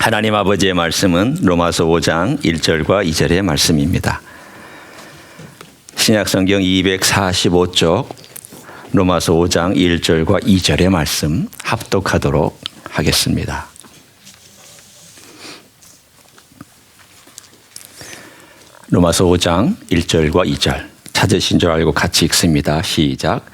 하나님 아버지의 말씀은 로마서 5장 1절과 2절의 말씀입니다. 신약성경 245쪽 로마서 5장 1절과 2절의 말씀 합독하도록 하겠습니다. 로마서 5장 1절과 2절 찾으신 줄 알고 같이 읽습니다. 시작.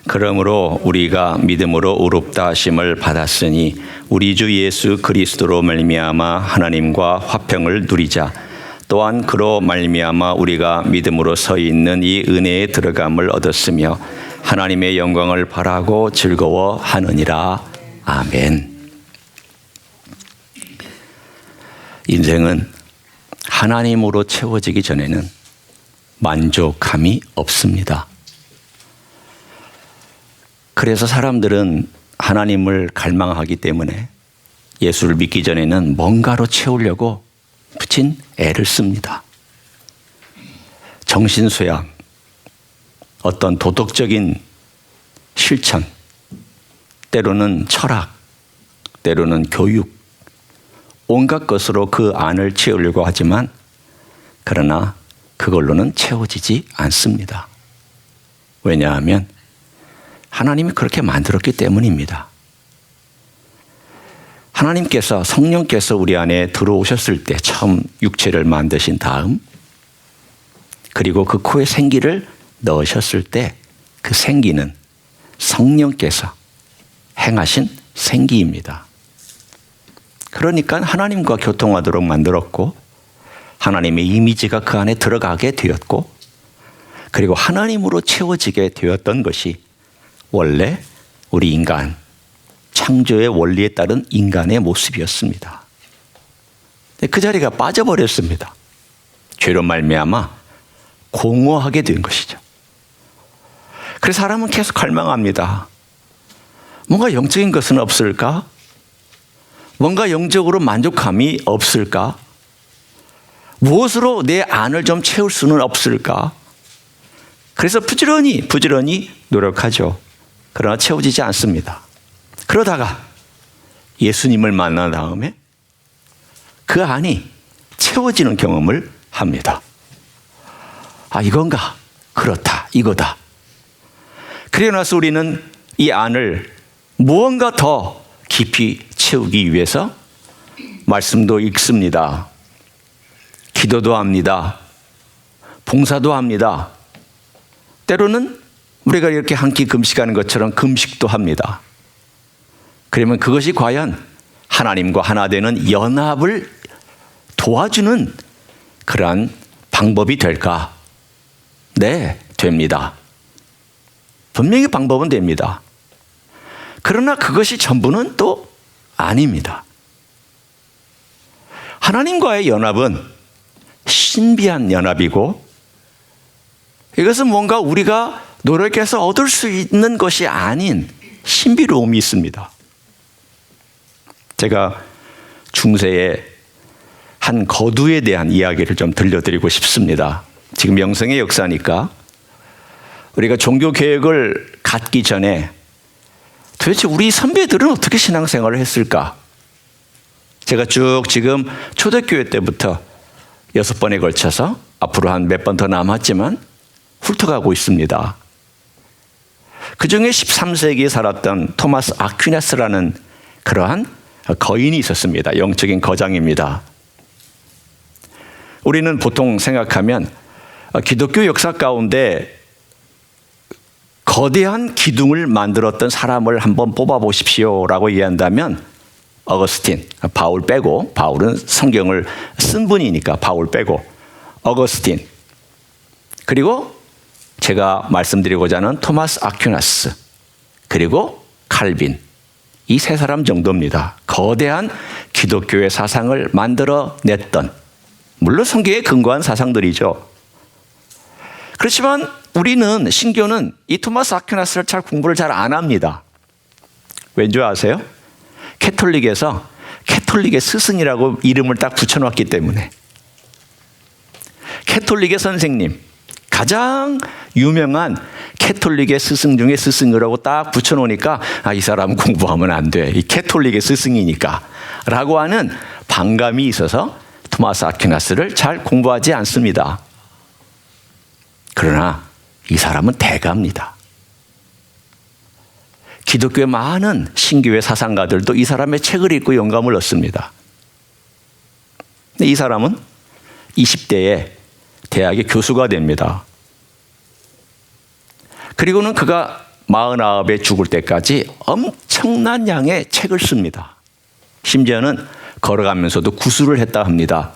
그러므로 우리가 믿음으로 의롭다 하심을 받았으니 우리 주 예수 그리스도로 말미암아 하나님과 화평을 누리자. 또한 그로 말미암아 우리가 믿음으로 서 있는 이 은혜에 들어감을 얻었으며 하나님의 영광을 바라고 즐거워하느니라. 아멘. 인생은 하나님으로 채워지기 전에는 만족함이 없습니다. 그래서 사람들은 하나님을 갈망하기 때문에 예수를 믿기 전에는 뭔가로 채우려고 부친 애를 씁니다. 정신수양, 어떤 도덕적인 실천, 때로는 철학, 때로는 교육, 온갖 것으로 그 안을 채우려고 하지만 그러나 그걸로는 채워지지 않습니다. 왜냐하면 하나님이 그렇게 만들었기 때문입니다. 하나님께서 성령께서 우리 안에 들어오셨을 때 처음 육체를 만드신 다음 그리고 그 코에 생기를 넣으셨을 때 그 생기는 성령께서 행하신 생기입니다. 그러니까 하나님과 교통하도록 만들었고 하나님의 이미지가 그 안에 들어가게 되었고 그리고 하나님으로 채워지게 되었던 것이 원래 우리 인간, 창조의 원리에 따른 인간의 모습이었습니다. 그 자리가 빠져버렸습니다. 죄로 말미암아 공허하게 된 것이죠. 그래서 사람은 계속 갈망합니다. 뭔가 영적인 것은 없을까? 뭔가 영적으로 만족함이 없을까? 무엇으로 내 안을 좀 채울 수는 없을까? 그래서 부지런히 노력하죠. 그러나 채워지지 않습니다. 그러다가 예수님을 만난 다음에 그 안이 채워지는 경험을 합니다. 아, 이건가? 그렇다. 이거다. 그래 나서 우리는 이 안을 무언가 더 깊이 채우기 위해서 말씀도 읽습니다. 기도도 합니다. 봉사도 합니다. 때로는 우리가 이렇게 한 끼 금식하는 것처럼 금식도 합니다. 그러면 그것이 과연 하나님과 하나 되는 연합을 도와주는 그러한 방법이 될까? 네, 됩니다. 분명히 방법은 됩니다. 그러나 그것이 전부는 또 아닙니다. 하나님과의 연합은 신비한 연합이고 이것은 뭔가 우리가 노력해서 얻을 수 있는 것이 아닌 신비로움이 있습니다. 제가 중세의 한 거두에 대한 이야기를 좀 들려드리고 싶습니다. 지금 영성의 역사니까 우리가 종교개혁을 갖기 전에 도대체 우리 선배들은 어떻게 신앙생활을 했을까? 제가 쭉 지금 초대교회 때부터 6번에 걸쳐서 앞으로 한 몇 번 더 남았지만 훑어가고 있습니다. 그 중에 13세기에 살았던 토마스 아퀴나스라는 그러한 거인이 있었습니다. 영적인 거장입니다. 우리는 보통 생각하면 기독교 역사 가운데 거대한 기둥을 만들었던 사람을 한번 뽑아보십시오라고 이해한다면 어거스틴, 바울 빼고, 바울은 성경을 쓴 분이니까 바울 빼고 어거스틴, 그리고 제가 말씀드리고자 하는 토마스 아퀴나스, 그리고 칼빈, 이 세 사람 정도입니다. 거대한 기독교의 사상을 만들어냈던, 물론 성경에 근거한 사상들이죠. 그렇지만 우리는 신교는 이 토마스 아퀴나스를 공부를 잘 안 합니다. 왠지 아세요? 캐톨릭에서 캐톨릭의 스승이라고 이름을 딱 붙여놨기 때문에. 캐톨릭의 선생님, 가장 유명한 캐톨릭의 스승 중에 스승이라고 딱 붙여놓으니까 이 사람은 공부하면 안 돼. 이 캐톨릭의 스승이니까 라고 하는 반감이 있어서 토마스 아퀴나스를 잘 공부하지 않습니다. 그러나 이 사람은 대가입니다. 기독교의 많은 신교회 사상가들도 이 사람의 책을 읽고 영감을 얻습니다. 근데 이 사람은 20대에 대학의 교수가 됩니다. 그리고는 그가 49에 죽을 때까지 엄청난 양의 책을 씁니다. 심지어는 걸어가면서도 구술을 했다 합니다.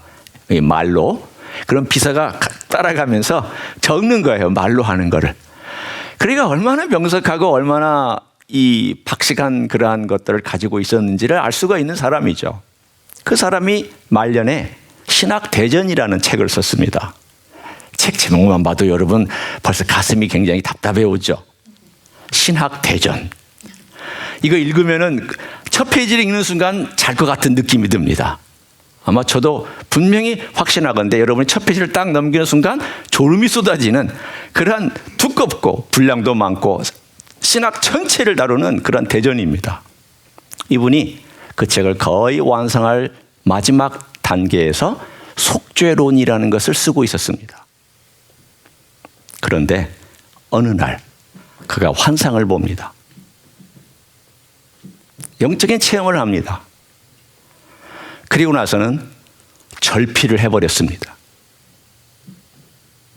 말로. 그럼 비서가 따라가면서 적는 거예요. 말로 하는 거를. 그러니까 얼마나 명석하고 얼마나 이 박식한 그러한 것들을 가지고 있었는지를 알 수가 있는 사람이죠. 그 사람이 말년에 신학대전이라는 책을 썼습니다. 책 제목만 봐도 여러분 벌써 가슴이 굉장히 답답해 오죠. 신학대전. 이거 읽으면은 첫 페이지를 읽는 순간 잘 것 같은 느낌이 듭니다. 아마 저도 분명히 확신하건대 여러분이 첫 페이지를 딱 넘기는 순간 졸음이 쏟아지는 그러한 두껍고 분량도 많고 신학 전체를 다루는 그런 대전입니다. 이분이 그 책을 거의 완성할 마지막 단계에서 속죄론이라는 것을 쓰고 있었습니다. 그런데 어느 날 그가 환상을 봅니다. 영적인 체험을 합니다. 그리고 나서는 절필을 해버렸습니다.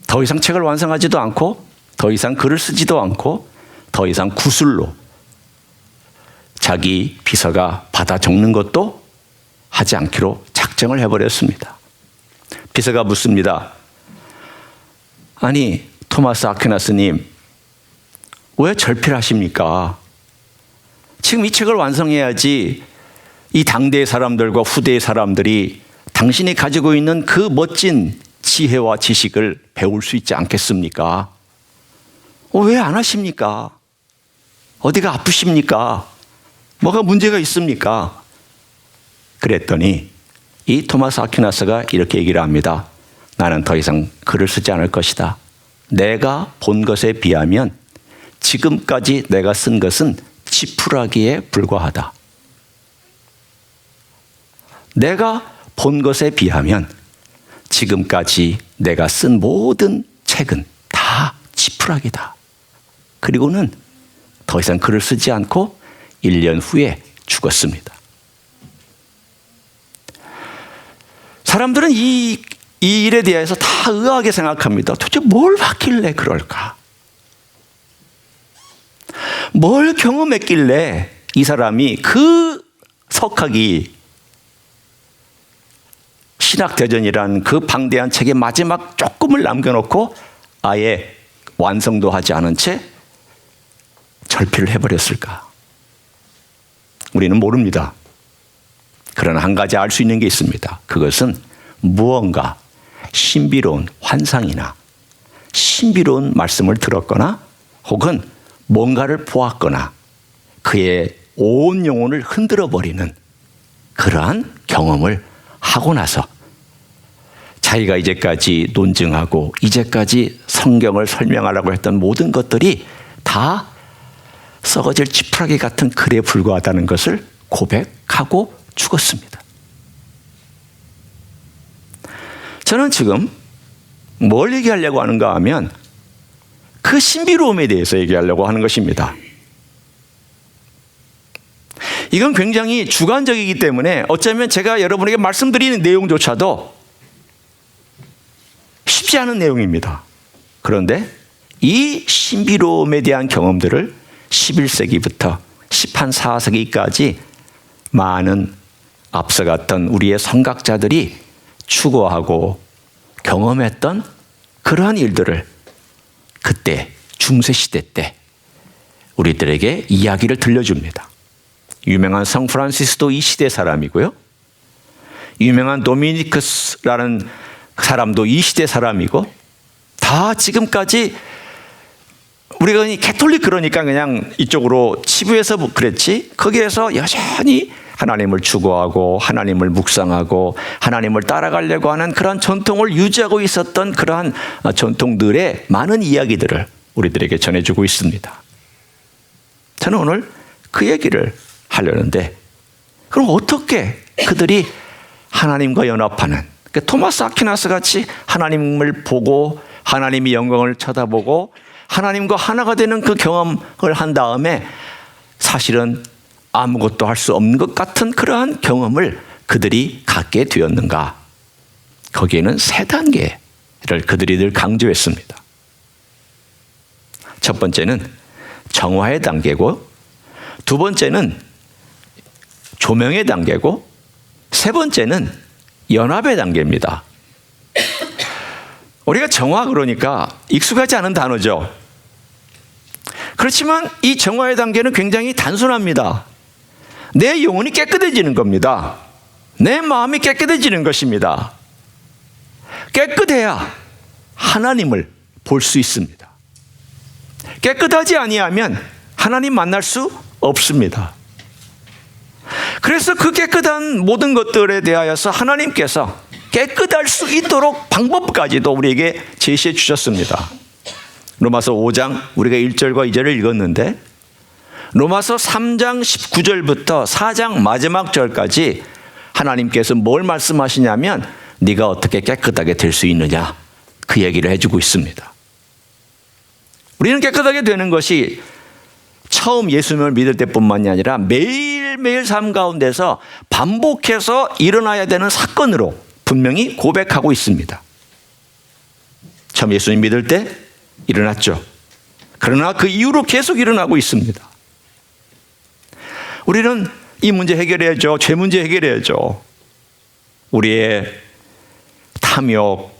더 이상 책을 완성하지도 않고 더 이상 글을 쓰지도 않고 더 이상 구술로 자기 비서가 받아 적는 것도 하지 않기로 작정을 해버렸습니다. 비서가 묻습니다. 아니 토마스 아퀴나스님 왜 절필하십니까? 지금 이 책을 완성해야지 이 당대의 사람들과 후대의 사람들이 당신이 가지고 있는 그 멋진 지혜와 지식을 배울 수 있지 않겠습니까? 왜 안 하십니까? 어디가 아프십니까? 뭐가 문제가 있습니까? 그랬더니 이 토마스 아퀴나스가 이렇게 얘기를 합니다. 나는 더 이상 글을 쓰지 않을 것이다. 내가 본 것에 비하면 지금까지 내가 쓴 것은 지푸라기에 불과하다. 내가 본 것에 비하면 지금까지 내가 쓴 모든 책은 다 지푸라기다. 그리고는 더 이상 글을 쓰지 않고 1년 후에 죽었습니다. 사람들은 이 일에 대해서 다 의아하게 생각합니다. 도대체 뭘 봤길래 그럴까? 뭘 경험했길래 이 사람이 그 석학이 신학대전이라는 그 방대한 책의 마지막 조금을 남겨놓고 아예 완성도 하지 않은 채 절필을 해버렸을까? 우리는 모릅니다. 그러나 한 가지 알 수 있는 게 있습니다. 그것은 무언가 신비로운 환상이나 신비로운 말씀을 들었거나 혹은 뭔가를 보았거나 그의 온 영혼을 흔들어 버리는 그러한 경험을 하고 나서 자기가 이제까지 논증하고 이제까지 성경을 설명하라고 했던 모든 것들이 다 썩어질 지푸라기 같은 글에 불과하다는 것을 고백하고 죽었습니다. 저는 지금 뭘 얘기하려고 하는가 하면 그 신비로움에 대해서 얘기하려고 하는 것입니다. 이건 굉장히 주관적이기 때문에 어쩌면 제가 여러분에게 말씀드리는 내용조차도 쉽지 않은 내용입니다. 그런데 이 신비로움에 대한 경험들을 11세기부터 14세기까지 많은 앞서갔던 우리의 선각자들이 추구하고 경험했던 그러한 일들을 그때 중세시대 때 우리들에게 이야기를 들려줍니다. 유명한 성 프란시스도 이 시대 사람이고요. 유명한 도미니크스라는 사람도 이 시대 사람이고 다 지금까지 우리가 캐톨릭 그러니까 그냥 이쪽으로 치부해서 그랬지 거기에서 여전히 하나님을 추구하고 하나님을 묵상하고 하나님을 따라가려고 하는 그런 전통을 유지하고 있었던 그러한 전통들의 많은 이야기들을 우리들에게 전해주고 있습니다. 저는 오늘 그 얘기를 하려는데 그럼 어떻게 그들이 하나님과 연합하는, 토마스 아퀴나스 같이 하나님을 보고 하나님의 영광을 쳐다보고 하나님과 하나가 되는 그 경험을 한 다음에 사실은 아무것도 할 수 없는 것 같은 그러한 경험을 그들이 갖게 되었는가? 거기에는 세 단계를 그들이 늘 강조했습니다. 첫 번째는 정화의 단계고, 두 번째는 조명의 단계고, 세 번째는 연합의 단계입니다. 우리가 정화 그러니까 익숙하지 않은 단어죠. 그렇지만 이 정화의 단계는 굉장히 단순합니다. 내 영혼이 깨끗해지는 겁니다. 내 마음이 깨끗해지는 것입니다. 깨끗해야 하나님을 볼 수 있습니다. 깨끗하지 아니하면 하나님 만날 수 없습니다. 그래서 그 깨끗한 모든 것들에 대하여서 하나님께서 깨끗할 수 있도록 방법까지도 우리에게 제시해 주셨습니다. 로마서 5장 우리가 1절과 2절을 읽었는데, 로마서 3장 19절부터 4장 마지막 절까지 하나님께서 뭘 말씀하시냐면 네가 어떻게 깨끗하게 될 수 있느냐, 그 얘기를 해주고 있습니다. 우리는 깨끗하게 되는 것이 처음 예수님을 믿을 때뿐만이 아니라 매일매일 삶 가운데서 반복해서 일어나야 되는 사건으로 분명히 고백하고 있습니다. 처음 예수님 믿을 때 일어났죠. 그러나 그 이후로 계속 일어나고 있습니다. 우리는 이 문제 해결해야죠. 죄 문제 해결해야죠. 우리의 탐욕,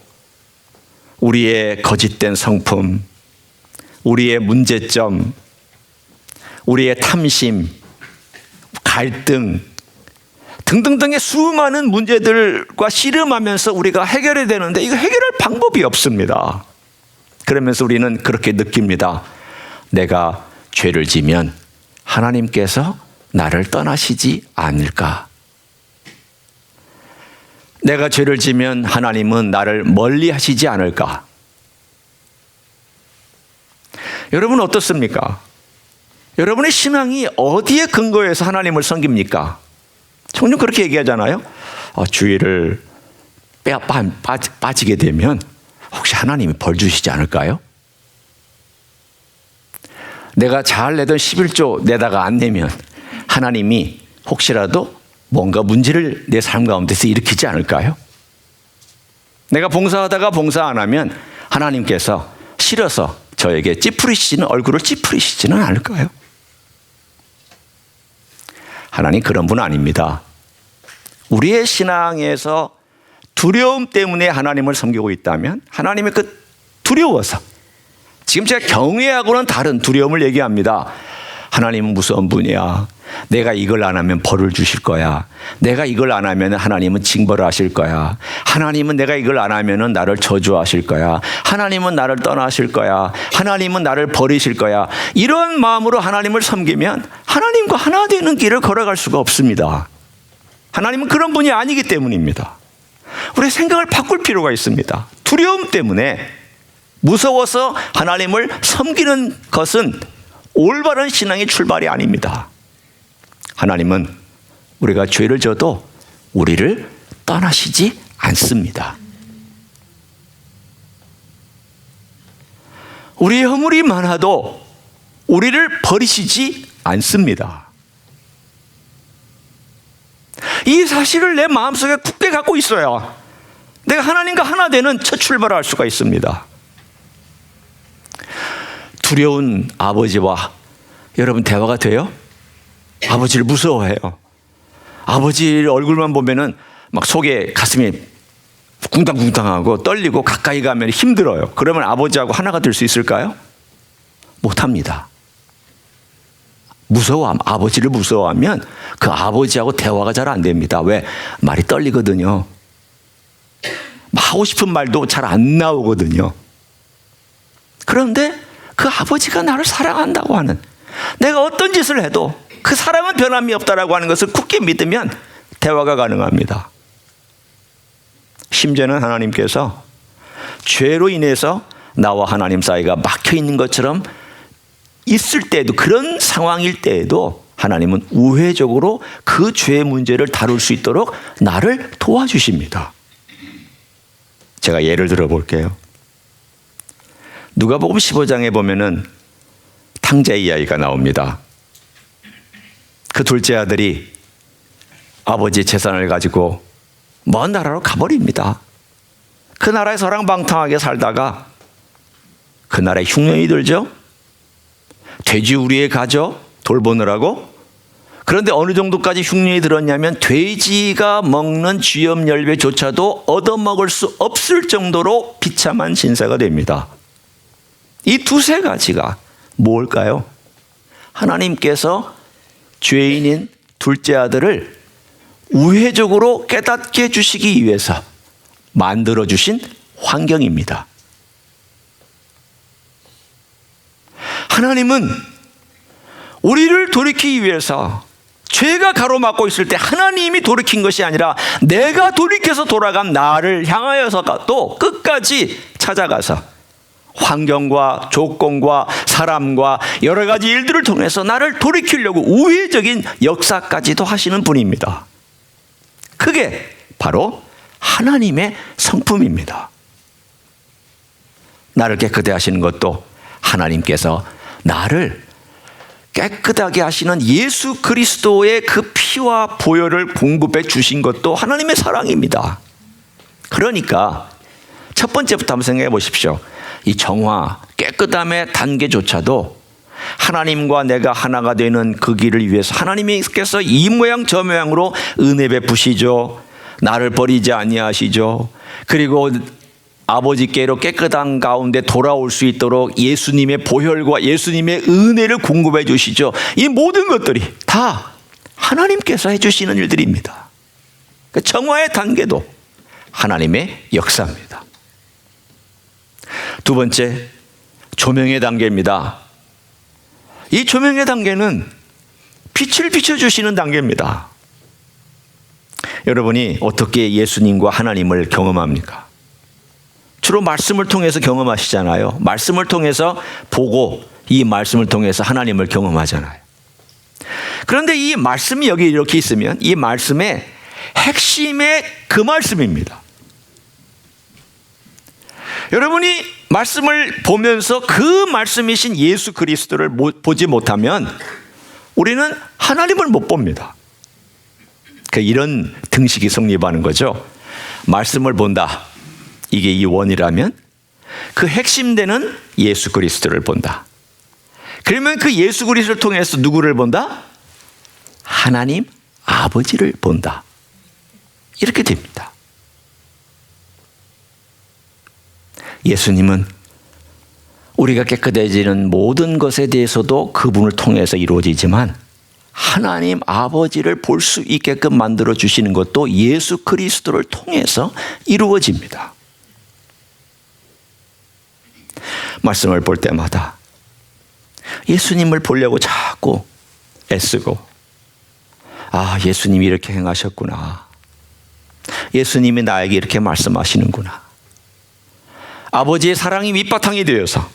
우리의 거짓된 성품, 우리의 문제점, 우리의 탐심, 갈등 등등등의 수많은 문제들과 씨름하면서 우리가 해결해야 되는데 이거 해결할 방법이 없습니다. 그러면서 우리는 그렇게 느낍니다. 내가 죄를 지면 하나님께서 나를 떠나시지 않을까? 내가 죄를 지면 하나님은 나를 멀리 하시지 않을까? 여러분 어떻습니까? 여러분의 신앙이 어디에 근거해서 하나님을 섬깁니까? 종종 그렇게 얘기하잖아요. 주일을 빠지게 되면 혹시 하나님이 벌 주시지 않을까요? 내가 잘 내던 11조 내다가 안 내면 하나님이 혹시라도 뭔가 문제를 내 삶 가운데서 일으키지 않을까요? 내가 봉사하다가 봉사 안 하면 하나님께서 싫어서 저에게 얼굴을 찌푸리시지는 않을까요? 하나님 그런 분 아닙니다. 우리의 신앙에서 두려움 때문에 하나님을 섬기고 있다면 하나님의 그 두려워서, 지금 제가 경외하고는 다른 두려움을 얘기합니다. 하나님은 무서운 분이야. 내가 이걸 안 하면 벌을 주실 거야. 내가 이걸 안 하면 하나님은 징벌을 하실 거야. 하나님은 내가 이걸 안 하면 나를 저주하실 거야. 하나님은 나를 떠나실 거야. 하나님은 나를 버리실 거야. 이런 마음으로 하나님을 섬기면 하나님과 하나 되는 길을 걸어갈 수가 없습니다. 하나님은 그런 분이 아니기 때문입니다. 우리 생각을 바꿀 필요가 있습니다. 두려움 때문에 무서워서 하나님을 섬기는 것은 올바른 신앙의 출발이 아닙니다. 하나님은 우리가 죄를 져도 우리를 떠나시지 않습니다. 우리의 허물이 많아도 우리를 버리시지 않습니다. 이 사실을 내 마음속에 굳게 갖고 있어야 내가 하나님과 하나 되는 첫 출발을 할 수가 있습니다. 두려운 아버지와 여러분 대화가 돼요? 아버지를 무서워해요. 아버지 얼굴만 보면은 막 속에 가슴이 쿵당쿵당하고 떨리고 가까이 가면 힘들어요. 그러면 아버지하고 하나가 될 수 있을까요? 못합니다. 아버지를 무서워하면 그 아버지하고 대화가 잘 안 됩니다. 왜? 말이 떨리거든요. 하고 싶은 말도 잘 안 나오거든요. 그런데 그 아버지가 나를 사랑한다고 하는, 내가 어떤 짓을 해도 그 사랑은 변함이 없다라고 하는 것을 굳게 믿으면 대화가 가능합니다. 심지어는 하나님께서 죄로 인해서 나와 하나님 사이가 막혀 있는 것처럼 있을 때에도, 그런 상황일 때에도 하나님은 우회적으로 그 죄의 문제를 다룰 수 있도록 나를 도와주십니다. 제가 예를 들어 볼게요. 누가복음 15장에 보면은 탕자 이야기가 나옵니다. 그 둘째 아들이 아버지 재산을 가지고 먼 나라로 가버립니다. 그 나라에 서랑방탕하게 살다가 그 나라에 흉년이 들죠. 돼지우리에 가죠. 돌보느라고. 그런데 어느 정도까지 흉년이 들었냐면 돼지가 먹는 쥐염열매조차도 얻어먹을 수 없을 정도로 비참한 신세가 됩니다. 이 두세 가지가 뭘까요? 하나님께서 죄인인 둘째 아들을 우회적으로 깨닫게 해주시기 위해서 만들어주신 환경입니다. 하나님은 우리를 돌이키기 위해서 죄가 가로막고 있을 때 하나님이 돌이킨 것이 아니라 내가 돌이켜서 돌아간 나를 향하여서 또 끝까지 찾아가서 환경과 조건과 사람과 여러 가지 일들을 통해서 나를 돌이키려고 우회적인 역사까지도 하시는 분입니다. 그게 바로 하나님의 성품입니다. 나를 깨끗해 하시는 것도 하나님께서 나를 깨끗하게 하시는 예수 그리스도의 그 피와 보혈을 공급해 주신 것도 하나님의 사랑입니다. 그러니까 첫 번째부터 한번 생각해 보십시오. 이 정화, 깨끗함의 단계조차도 하나님과 내가 하나가 되는 그 길을 위해서 하나님께서 이 모양 저 모양으로 은혜 베푸시죠. 나를 버리지 아니하시죠. 그리고 아버지께로 깨끗한 가운데 돌아올 수 있도록 예수님의 보혈과 예수님의 은혜를 공급해 주시죠. 이 모든 것들이 다 하나님께서 해주시는 일들입니다. 정화의 단계도 하나님의 역사입니다. 두 번째, 조명의 단계입니다. 이 조명의 단계는 빛을 비춰주시는 단계입니다. 여러분이 어떻게 예수님과 하나님을 경험합니까? 주로 말씀을 통해서 경험하시잖아요. 말씀을 통해서 보고 이 말씀을 통해서 하나님을 경험하잖아요. 그런데 이 말씀이 여기 이렇게 있으면 이 말씀의 핵심의 그 말씀입니다. 여러분이 말씀을 보면서 그 말씀이신 예수 그리스도를 보지 못하면 우리는 하나님을 못 봅니다. 이런 등식이 성립하는 거죠. 말씀을 본다. 이게 이 원이라면 그 핵심되는 예수 그리스도를 본다. 그러면 그 예수 그리스도를 통해서 누구를 본다? 하나님 아버지를 본다. 이렇게 됩니다. 예수님은 우리가 깨끗해지는 모든 것에 대해서도 그분을 통해서 이루어지지만 하나님 아버지를 볼 수 있게끔 만들어 주시는 것도 예수 그리스도를 통해서 이루어집니다. 말씀을 볼 때마다 예수님을 보려고 자꾸 애쓰고, 아, 예수님이 이렇게 행하셨구나. 예수님이 나에게 이렇게 말씀하시는구나. 아버지의 사랑이 밑바탕이 되어서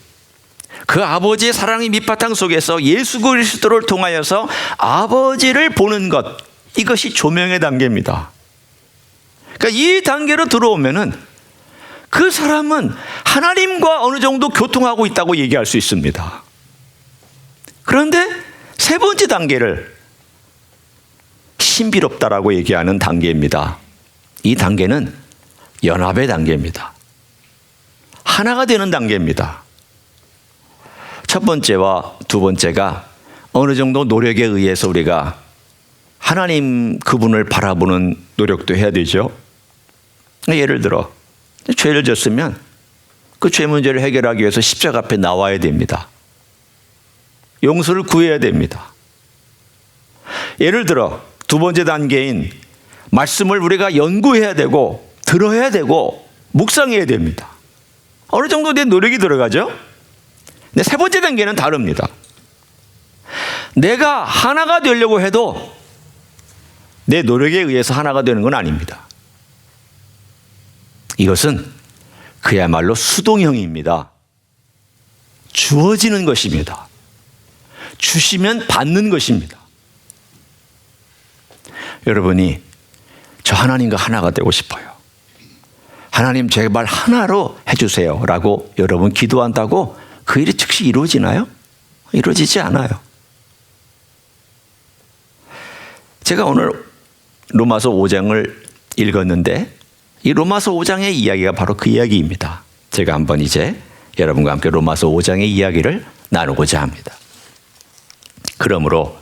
그 아버지의 사랑의 밑바탕 속에서 예수 그리스도를 통하여서 아버지를 보는 것, 이것이 조명의 단계입니다. 그러니까 이 단계로 들어오면은 그 사람은 하나님과 어느 정도 교통하고 있다고 얘기할 수 있습니다. 그런데 세 번째 단계를 신비롭다라고 얘기하는 단계입니다. 이 단계는 연합의 단계입니다. 하나가 되는 단계입니다. 첫 번째와 두 번째가 어느 정도 노력에 의해서 우리가 하나님 그분을 바라보는 노력도 해야 되죠. 예를 들어 죄를 졌으면 그 죄 문제를 해결하기 위해서 십자가 앞에 나와야 됩니다. 용서를 구해야 됩니다. 예를 들어 두 번째 단계인 말씀을 우리가 연구해야 되고 들어야 되고 묵상해야 됩니다. 어느 정도 내 노력이 들어가죠? 근데 세 번째 단계는 다릅니다. 내가 하나가 되려고 해도 내 노력에 의해서 하나가 되는 건 아닙니다. 이것은 그야말로 수동형입니다. 주어지는 것입니다. 주시면 받는 것입니다. 여러분이 저 하나님과 하나가 되고 싶어요. 하나님 제발 하나로 해주세요 라고 여러분 기도한다고 그 일이 즉시 이루어지나요? 이루어지지 않아요. 제가 오늘 로마서 5장을 읽었는데 이 로마서 5장의 이야기가 바로 그 이야기입니다. 제가 한번 이제 여러분과 함께 로마서 5장의 이야기를 나누고자 합니다. 그러므로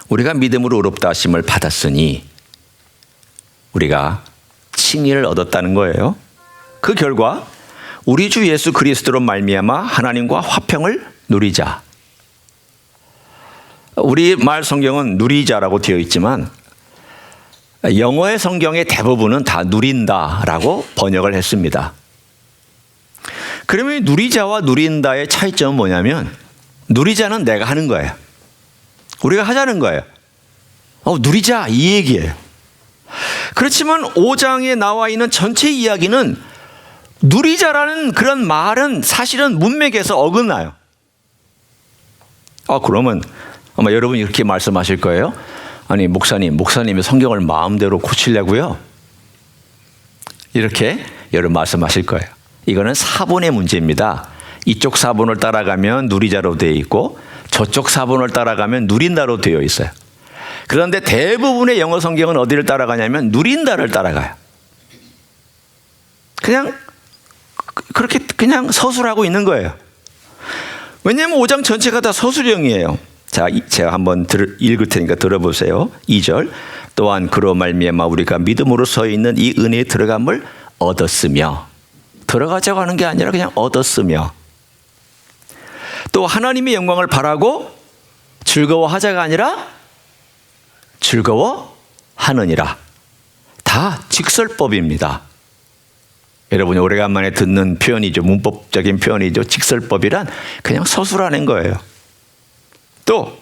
우리가 믿음으로 의롭다 하심을 받았으니 우리가 칭의를 얻었다는 거예요. 그 결과 우리 주 예수 그리스도로 말미암아 하나님과 화평을 누리자. 우리 말 성경은 누리자라고 되어 있지만 영어의 성경의 대부분은 다 누린다라고 번역을 했습니다. 그러면 누리자와 누린다의 차이점은 뭐냐면 누리자는 내가 하는 거예요. 우리가 하자는 거예요. 누리자 이 얘기예요. 그렇지만 5장에 나와 있는 전체 이야기는 누리자라는 그런 말은 사실은 문맥에서 어긋나요. 그러면 아마 여러분이 이렇게 말씀하실 거예요. 아니 목사님이 성경을 마음대로 고치려고요? 이렇게 여러분 말씀하실 거예요. 이거는 사본의 문제입니다. 이쪽 사본을 따라가면 누리자로 되어 있고 저쪽 사본을 따라가면 누린다로 되어 있어요. 그런데 대부분의 영어 성경은 어디를 따라가냐면 누린다를 따라가요. 그렇게 그냥 서술하고 있는 거예요. 왜냐하면 5장 전체가 다 서술형이에요. 자, 제가 한번 읽을 테니까 들어보세요. 2절. 또한 그로 말미암아 우리가 믿음으로 서 있는 이 은혜에 들어감을 얻었으며, 들어가자고 하는 게 아니라 그냥 얻었으며, 또 하나님의 영광을 바라고 즐거워하자가 아니라 즐거워하느니라. 다 직설법입니다. 여러분이 오래간만에 듣는 표현이죠. 문법적인 표현이죠. 직설법이란 그냥 서술하는 거예요. 또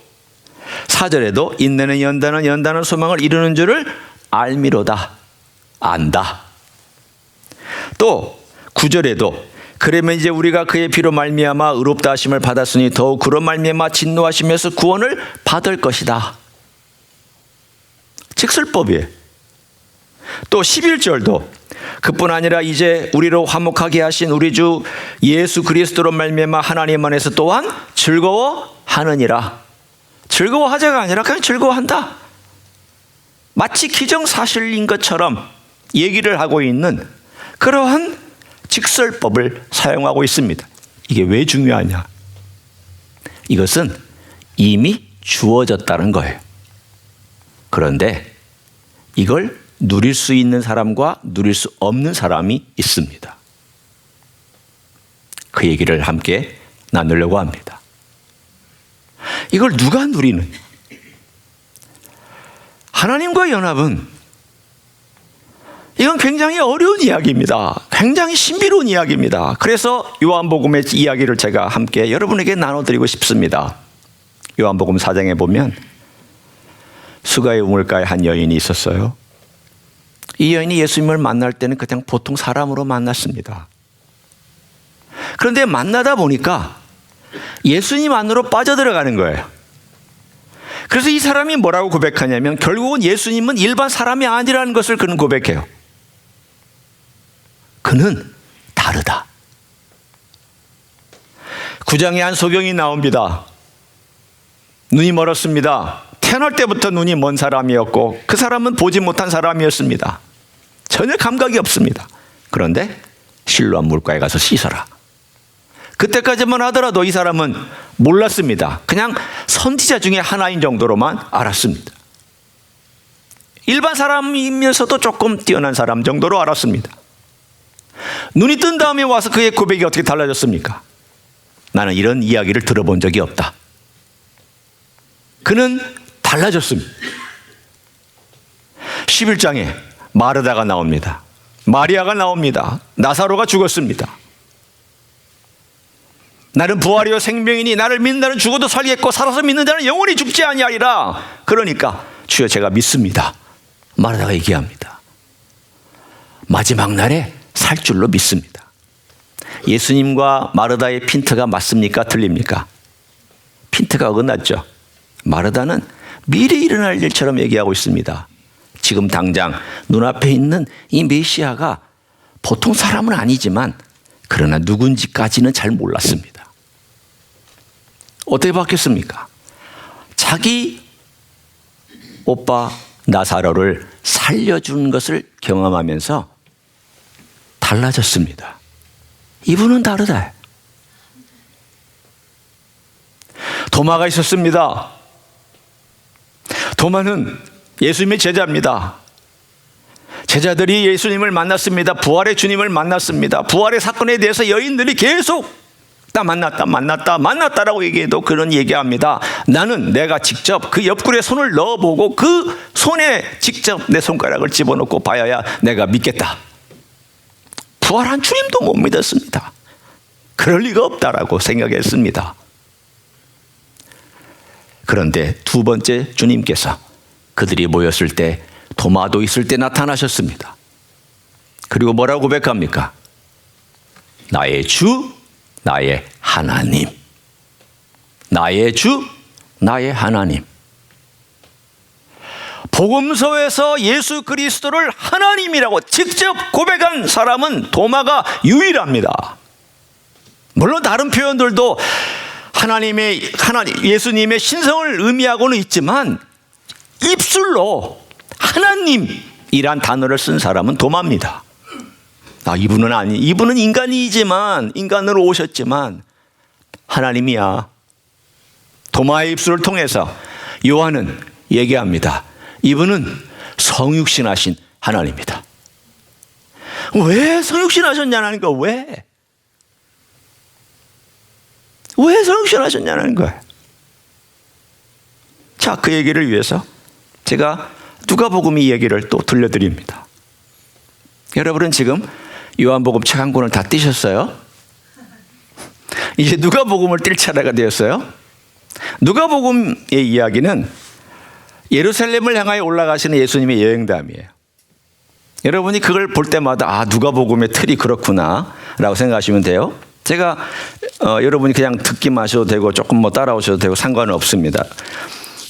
4절에도 인내는 연단은, 연단은 소망을 이루는 줄을 알미로다. 안다. 또 9절에도 그러면 이제 우리가 그의 피로 말미암아 의롭다 하심을 받았으니 더욱 그로 말미암아 진노하심에서 구원을 받을 것이다. 직설법이에요. 또 11절도 그뿐 아니라 이제 우리로 화목하게 하신 우리 주 예수 그리스도로 말미암아 하나님 안에서 또한 즐거워하느니라. 즐거워하자가 아니라 그냥 즐거워한다. 마치 기정사실인 것처럼 얘기를 하고 있는 그러한 직설법을 사용하고 있습니다. 이게 왜 중요하냐? 이것은 이미 주어졌다는 거예요. 그런데 이걸 누릴 수 있는 사람과 누릴 수 없는 사람이 있습니다. 그 얘기를 함께 나누려고 합니다. 이걸 누가 누리느냐? 하나님과 연합은 이건 굉장히 어려운 이야기입니다. 굉장히 신비로운 이야기입니다. 그래서 요한복음의 이야기를 제가 함께 여러분에게 나눠드리고 싶습니다. 요한복음 4장에 보면 수가의 우물가에 한 여인이 있었어요. 이 여인이 예수님을 만날 때는 그냥 보통 사람으로 만났습니다. 그런데 만나다 보니까 예수님 안으로 빠져들어가는 거예요. 그래서 이 사람이 뭐라고 고백하냐면 결국은 예수님은 일반 사람이 아니라는 것을 그는 고백해요. 그는 다르다. 9장에 한 소경이 나옵니다. 눈이 멀었습니다. 태어날 때부터 눈이 먼 사람이었고 그 사람은 보지 못한 사람이었습니다. 전혀 감각이 없습니다. 그런데 실로암 물가에 가서 씻어라. 그때까지만 하더라도 이 사람은 몰랐습니다. 그냥 선지자 중에 하나인 정도로만 알았습니다. 일반 사람이면서도 조금 뛰어난 사람 정도로 알았습니다. 눈이 뜬 다음에 와서 그의 고백이 어떻게 달라졌습니까? 나는 이런 이야기를 들어본 적이 없다. 그는 달라졌습니다. 11장에 마르다가 나옵니다. 마리아가 나옵니다. 나사로가 죽었습니다. 나는 부활이요 생명이니 나를 믿는 자는 죽어도 살겠고 살아서 믿는 자는 영원히 죽지 아니하리라. 그러니까 주여 제가 믿습니다. 마르다가 얘기합니다. 마지막 날에 살 줄로 믿습니다. 예수님과 마르다의 핀트가 맞습니까? 틀립니까? 핀트가 어긋났죠. 마르다는 미리 일어날 일처럼 얘기하고 있습니다. 지금 당장 눈앞에 있는 이 메시아가 보통 사람은 아니지만 그러나 누군지까지는 잘 몰랐습니다. 어떻게 바뀌었습니까? 자기 오빠 나사로를 살려준 것을 경험하면서 달라졌습니다. 이분은 다르다. 도마가 있었습니다. 도마는 예수님의 제자입니다. 제자들이 예수님을 만났습니다. 부활의 주님을 만났습니다. 부활의 사건에 대해서 여인들이 계속 만났다라고 얘기해도 그런 얘기합니다. 나는 내가 직접 그 옆구리에 손을 넣어보고 그 손에 직접 내 손가락을 집어넣고 봐야 내가 믿겠다. 부활한 주님도 못 믿었습니다. 그럴 리가 없다라고 생각했습니다. 그런데 두 번째 주님께서 그들이 모였을 때 도마도 있을 때 나타나셨습니다. 그리고 뭐라고 고백합니까? 나의 주, 나의 하나님. 나의 주, 나의 하나님. 복음서에서 예수 그리스도를 하나님이라고 직접 고백한 사람은 도마가 유일합니다. 물론 다른 표현들도 예수님의 신성을 의미하고는 있지만 입술로 하나님이란 단어를 쓴 사람은 도마입니다. 이분은 인간이지만, 인간으로 오셨지만 하나님이야. 도마의 입술을 통해서 요한은 얘기합니다. 이분은 성육신 하신 하나님이다. 왜 성육신 하셨냐는 거? 왜 성육신 하셨냐는 거예요. 자, 그 얘기를 위해서 제가 누가복음 이 얘기를 또 들려드립니다. 여러분은 지금 요한복음 책 한 권을 다 띄셨어요? 이제 누가복음을 뛸 차례가 되었어요. 누가복음의 이야기는 예루살렘을 향하여 올라가시는 예수님의 여행담이에요. 여러분이 그걸 볼 때마다 누가복음의 틀이 그렇구나 라고 생각하시면 돼요. 제가 여러분이 그냥 듣기만 하셔도 되고 조금 따라오셔도 되고 상관은 없습니다.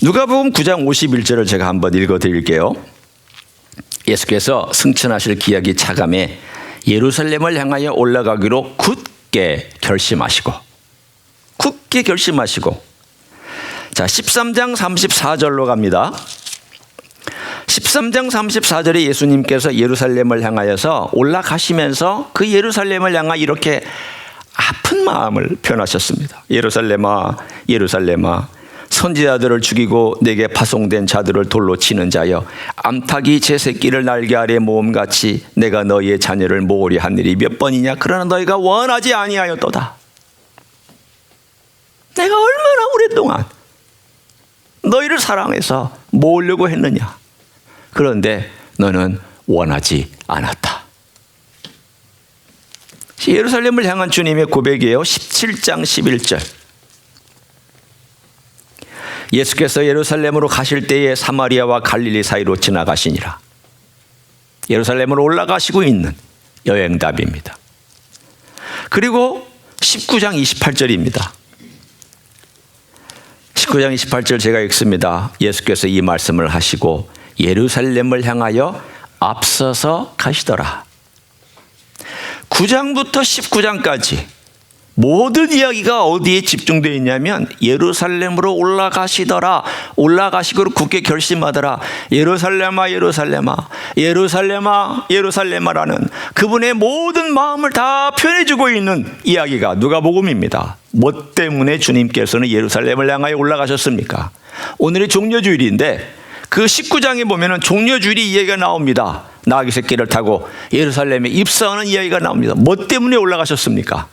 누가복음 9장 51절을 제가 한번 읽어드릴게요. 예수께서 승천하실 기약이 차감해 예루살렘을 향하여 올라가기로 굳게 결심하시고 자, 13장 34절로 갑니다. 13장 34절에 예수님께서 예루살렘을 향하여서 올라가시면서 그 예루살렘을 향하 이렇게 아픈 마음을 표현하셨습니다. 예루살렘아, 예루살렘아, 선지자들을 죽이고 내게 파송된 자들을 돌로 치는 자여, 암탉이 제 새끼를 날개 아래 모음같이 내가 너희의 자녀를 모으려 한 일이 몇 번이냐? 그러나 너희가 원하지 아니하였도다. 내가 얼마나 오랫동안 너희를 사랑해서 모으려고 했느냐? 그런데 너는 원하지 않았다. 예루살렘을 향한 주님의 고백이에요. 17장 11절. 예수께서 예루살렘으로 가실 때에 사마리아와 갈릴리 사이로 지나가시니라. 예루살렘으로 올라가시고 있는 여행답입니다. 그리고 19장 28절입니다. 19장 28절 제가 읽습니다. 예수께서 이 말씀을 하시고 예루살렘을 향하여 앞서서 가시더라. 9장부터 19장까지 모든 이야기가 어디에 집중되어 있냐면 예루살렘으로 올라가시더라. 올라가시고 굳게 결심하더라. 예루살렘아, 예루살렘아, 예루살렘아, 예루살렘아라는 그분의 모든 마음을 다 표현해주고 있는 이야기가 누가복음입니다. 뭐 때문에 주님께서는 예루살렘을 향하여 올라가셨습니까? 오늘이 종려주일인데 그 19장에 보면은 종려주일이 이야기가 나옵니다. 나귀 새끼를 타고 예루살렘에 입성하는 이야기가 나옵니다. 뭐 때문에 올라가셨습니까?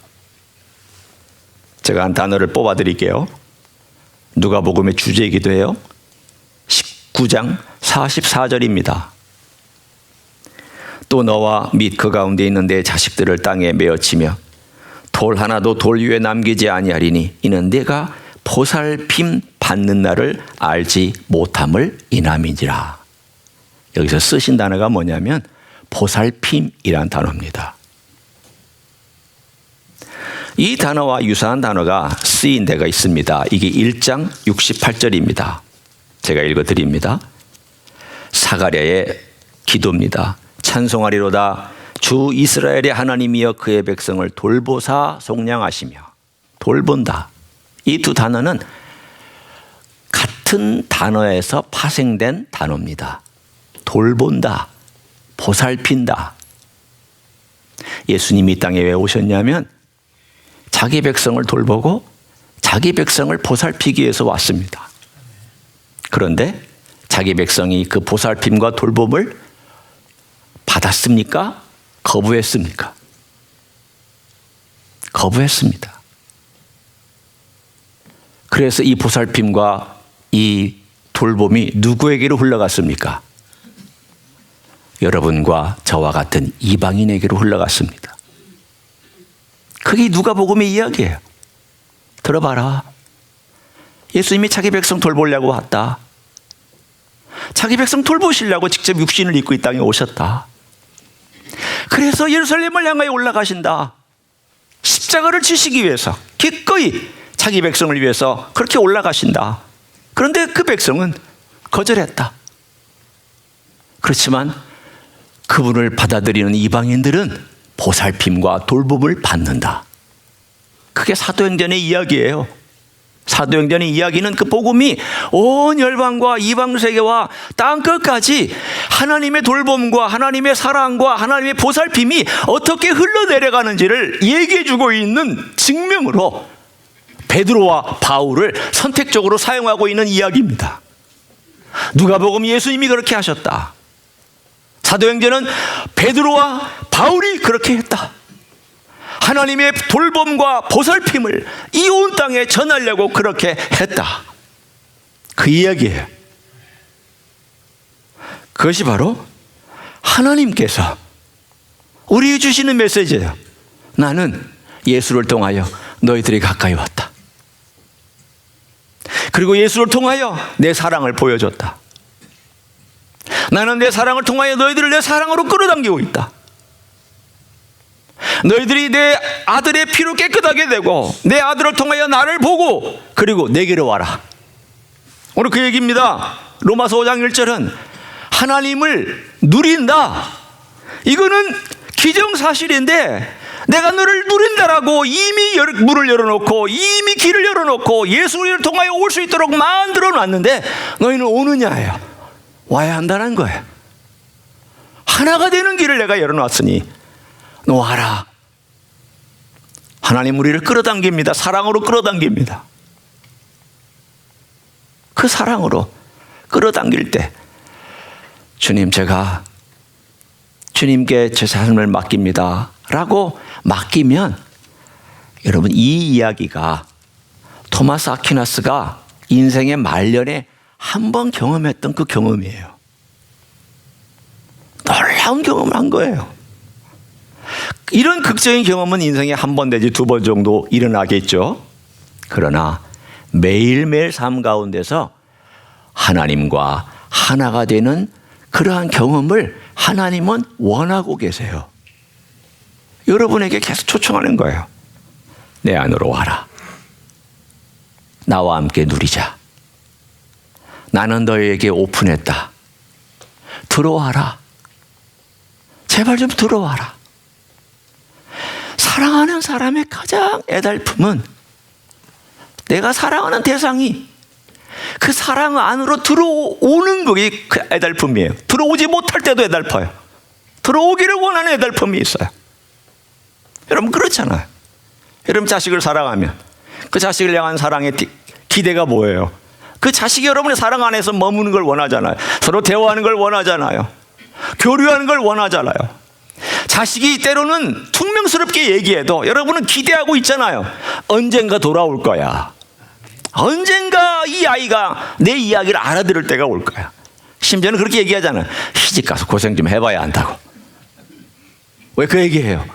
제가 한 단어를 뽑아드릴게요. 누가복음의 주제이기도 해요. 19장 44절입니다. 또 너와 및 그 가운데 있는 내 자식들을 땅에 메어치며 돌 하나도 돌 위에 남기지 아니하리니 이는 내가 보살핌 받는 날을 알지 못함을 인함이니라. 여기서 쓰신 단어가 뭐냐면 보살핌이란 단어입니다. 이 단어와 유사한 단어가 쓰인 데가 있습니다. 이게 1장 68절입니다. 제가 읽어드립니다. 사가랴의 기도입니다. 찬송하리로다 주 이스라엘의 하나님이여 그의 백성을 돌보사 속량하시며. 돌본다, 이 두 단어는 같은 단어에서 파생된 단어입니다. 돌본다, 보살핀다. 예수님이 이 땅에 왜 오셨냐면 자기 백성을 돌보고 자기 백성을 보살피기 위해서 왔습니다. 그런데 자기 백성이 그 보살핌과 돌봄을 받았습니까? 거부했습니까? 거부했습니다. 그래서 이 보살핌과 이 돌봄이 누구에게로 흘러갔습니까? 여러분과 저와 같은 이방인에게로 흘러갔습니다. 그게 누가복음의 이야기예요. 들어봐라. 예수님이 자기 백성 돌보려고 왔다. 자기 백성 돌보시려고 직접 육신을 입고 이 땅에 오셨다. 그래서 예루살렘을 향하여 올라가신다. 십자가를 지시기 위해서 기꺼이 자기 백성을 위해서 그렇게 올라가신다. 그런데 그 백성은 거절했다. 그렇지만 그분을 받아들이는 이방인들은 보살핌과 돌봄을 받는다. 그게 사도행전의 이야기예요. 사도행전의 이야기는 그 복음이 온 열방과 이방 세계와 땅 끝까지 하나님의 돌봄과 하나님의 사랑과 하나님의 보살핌이 어떻게 흘러내려가는지를 얘기해주고 있는 증명으로 베드로와 바울을 선택적으로 사용하고 있는 이야기입니다. 누가복음 예수님이 그렇게 하셨다. 사도행전은 베드로와 바울이 그렇게 했다. 하나님의 돌봄과 보살핌을 이 온 땅에 전하려고 그렇게 했다. 그 이야기예요. 그것이 바로 하나님께서 우리에게 주시는 메시지예요. 나는 예수를 통하여 너희들이 가까이 왔다. 그리고 예수를 통하여 내 사랑을 보여줬다. 나는 내 사랑을 통하여 너희들을 내 사랑으로 끌어당기고 있다. 너희들이 내 아들의 피로 깨끗하게 되고 내 아들을 통하여 나를 보고 그리고 내게로 와라. 오늘 그 얘기입니다. 로마서 5장 1절은 하나님을 누린다. 이거는 기정사실인데 내가 너를 누린다라고 이미 문을 열어놓고 이미 길을 열어놓고 예수를 통하여 올 수 있도록 만들어 놨는데 너희는 오느냐예요. 와야 한다는 거예요. 하나가 되는 길을 내가 열어놨으니 너 와라. 하나님 우리를 끌어당깁니다. 사랑으로 끌어당깁니다. 그 사랑으로 끌어당길 때 주님, 제가 주님께 제 삶을 맡깁니다 라고 맡기면, 여러분, 이 이야기가 토마스 아퀴나스가 인생의 말년에 한 번 경험했던 그 경험이에요. 놀라운 경험을 한 거예요. 이런 극적인 경험은 인생에 한 번 내지 두 번 정도 일어나겠죠. 그러나 매일매일 삶 가운데서 하나님과 하나가 되는 그러한 경험을 하나님은 원하고 계세요. 여러분에게 계속 초청하는 거예요. 내 안으로 와라. 나와 함께 누리자. 나는 너희에게 오픈했다. 들어와라. 제발 좀 들어와라. 사랑하는 사람의 가장 애달픔은 내가 사랑하는 대상이 그 사랑 안으로 들어오는 그게 그 애달픔이에요. 들어오지 못할 때도 애달퍼요. 들어오기를 원하는 애달픔이 있어요. 여러분 그렇잖아요. 여러분 자식을 사랑하면 그 자식을 향한 사랑의 기대가 뭐예요? 그 자식이 여러분의 사랑 안에서 머무는 걸 원하잖아요. 서로 대화하는 걸 원하잖아요. 교류하는 걸 원하잖아요. 자식이 때로는 퉁명스럽게 얘기해도 여러분은 기대하고 있잖아요. 언젠가 돌아올 거야. 언젠가 이 아이가 내 이야기를 알아들을 때가 올 거야. 심지어는 그렇게 얘기하잖아요. 시집 가서 고생 좀 해봐야 한다고. 왜 그 얘기해요?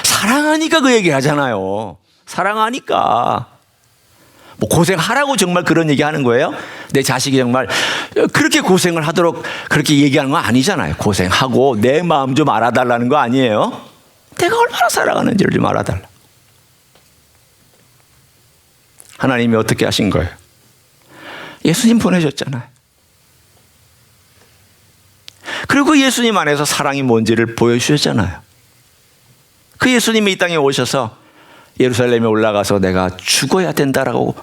사랑하니까 그 얘기 하잖아요. 사랑하니까. 뭐 고생하라고 정말 그런 얘기 하는 거예요? 내 자식이 정말 그렇게 고생을 하도록 그렇게 얘기하는 건 아니잖아요. 고생하고 내 마음 좀 알아달라는 거 아니에요? 내가 얼마나 사랑하는지를 좀 알아달라. 하나님이 어떻게 하신 거예요? 예수님 보내셨잖아요. 그리고 예수님 안에서 사랑이 뭔지를 보여주셨잖아요. 그 예수님이 이 땅에 오셔서 예루살렘에 올라가서 내가 죽어야 된다라고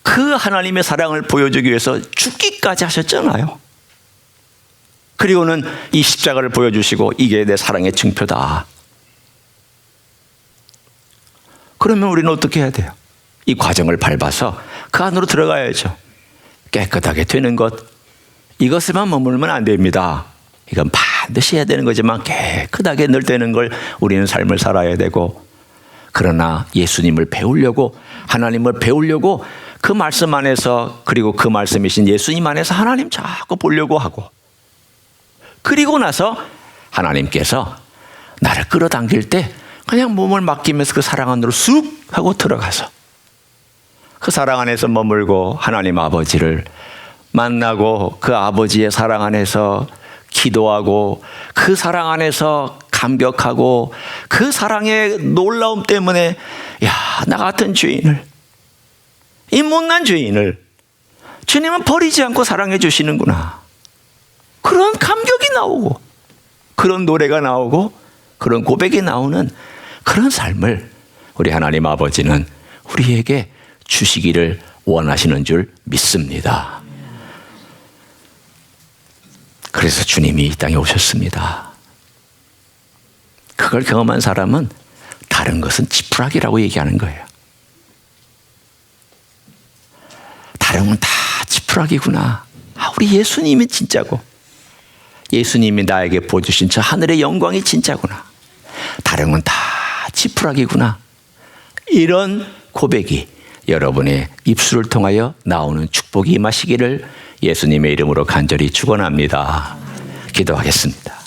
그 하나님의 사랑을 보여주기 위해서 죽기까지 하셨잖아요. 그리고는 이 십자가를 보여주시고 이게 내 사랑의 증표다. 그러면 우리는 어떻게 해야 돼요? 이 과정을 밟아서 그 안으로 들어가야죠. 깨끗하게 되는 것, 이것에만 머물면 안 됩니다. 이건 반드시 해야 되는 거지만 깨끗하게 늘 되는 걸 우리는 삶을 살아야 되고, 그러나 예수님을 배우려고, 하나님을 배우려고 그 말씀 안에서, 그리고 그 말씀이신 예수님 안에서 하나님 자꾸 보려고 하고, 그리고 나서 하나님께서 나를 끌어당길 때 그냥 몸을 맡기면서 그 사랑 안으로 쑥 하고 들어가서 그 사랑 안에서 머물고 하나님 아버지를 만나고 그 아버지의 사랑 안에서 기도하고 그 사랑 안에서 감격하고 그 사랑의 놀라움 때문에 야, 나 같은 죄인을, 이 못난 죄인을 주님은 버리지 않고 사랑해 주시는구나. 그런 감격이 나오고 그런 노래가 나오고 그런 고백이 나오는 그런 삶을 우리 하나님 아버지는 우리에게 주시기를 원하시는 줄 믿습니다. 그래서 주님이 이 땅에 오셨습니다. 그걸 경험한 사람은 다른 것은 지푸라기라고 얘기하는 거예요. 다른 건 다 지푸라기구나. 우리 예수님이 진짜고, 예수님이 나에게 보여주신 저 하늘의 영광이 진짜구나. 다른 건 다 지푸라기구나. 이런 고백이 여러분의 입술을 통하여 나오는 축복이 임하시기를 예수님의 이름으로 간절히 축원합니다. 기도하겠습니다.